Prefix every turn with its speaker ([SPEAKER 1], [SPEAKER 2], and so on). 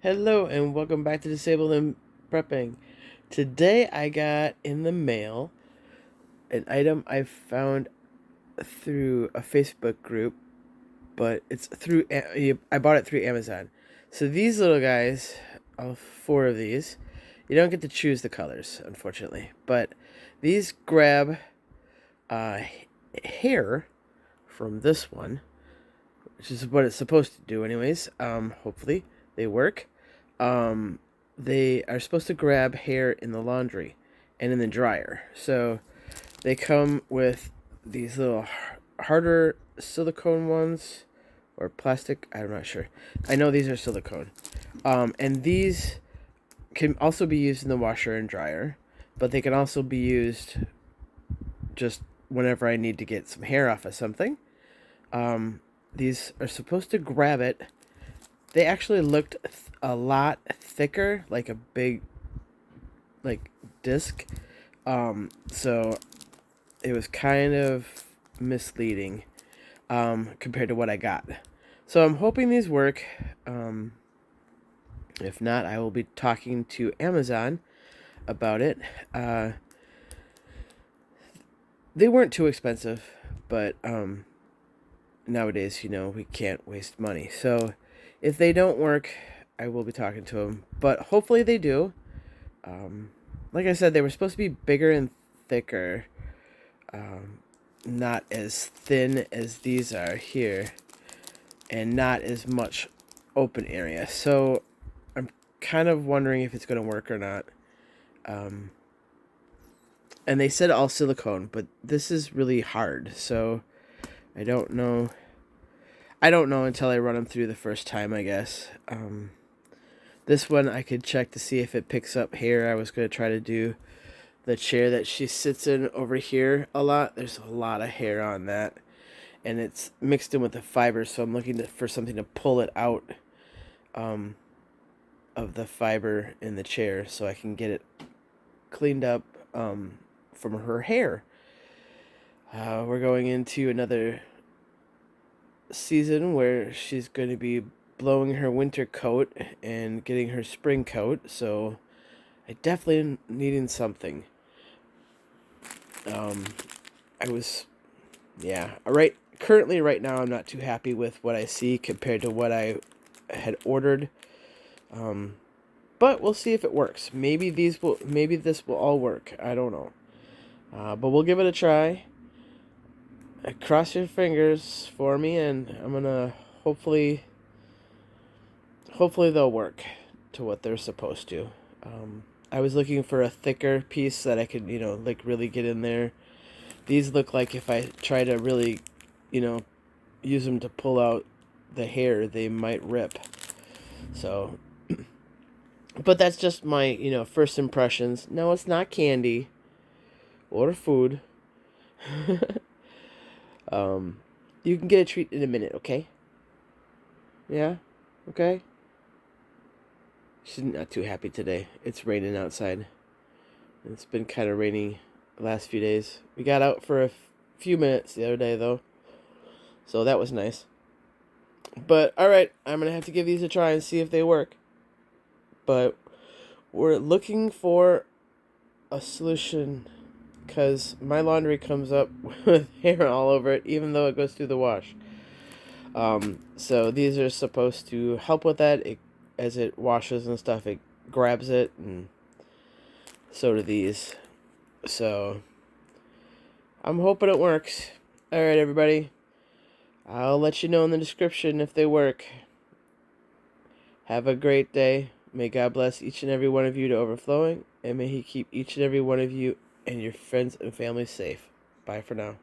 [SPEAKER 1] Hello and welcome back to Disabled and Prepping. Today I got in the mail an item I found through a Facebook group, but it's through I bought it through Amazon. So these little guys, all four of these, you don't get to choose the colors, unfortunately, but these grab uh, hair from this one, which is what it's supposed to do, anyways. Hopefully they work. Um, they are supposed to grab hair in the laundry and in the dryer. So they come with these little harder silicone ones or plastic. I'm not sure. I know these are silicone. And these can also be used in the washer and dryer, but they can also be used just whenever I need to get some hair off of something. These are supposed to grab it. They actually looked a lot thicker, like a big, like disc. So it was kind of misleading compared to what I got. So I'm hoping these work. If not, I will be talking to Amazon about it. They weren't too expensive, but nowadays, we can't waste money. So if they don't work, I will be talking to them. But hopefully they do. Like I said, they were supposed to be bigger and thicker. Not as thin as these are here. And not as much open area. So I'm kind of wondering if it's going to work or not. And they said all silicone, but this is really hard. So I don't know. I don't know until I run them through the first time, I guess. This one I could check to see if it picks up hair. I was going to try to do the chair that she sits in over here a lot. There's a lot of hair on that. And it's mixed in with the fiber, so I'm looking for something to pull it out of the fiber in the chair so I can get it cleaned up from her hair. We're going into another season where she's going to be blowing her winter coat and getting her spring coat, so I definitely needing something. I was, yeah, currently right now I'm not too happy with what I see compared to what I had ordered. But we'll see if it works. Maybe this will all work. I don't know. But we'll give it a try. Cross your fingers for me, and I'm gonna hopefully they'll work to what they're supposed to. I was looking for a thicker piece that I could, like really get in there. These look like if I try to really, use them to pull out the hair, they might rip. So, but that's just my, first impressions. No, it's not candy or food. You can get a treat in a minute, okay? Yeah? Okay? She's not too happy today. It's raining outside. It's been kind of raining the last few days. We got out for a few minutes the other day, though. So that was nice. But, alright, I'm going to have to give these a try and see if they work. But we're looking for a solution because my laundry comes up with hair all over it, even though it goes through the wash. So these are supposed to help with that. As it washes and stuff, it grabs it, and so do these. So I'm hoping it works. All right, everybody. I'll let you know in the description if they work. Have a great day. May God bless each and every one of you to overflowing, and may He keep each and every one of you and your friends and family safe. Bye for now.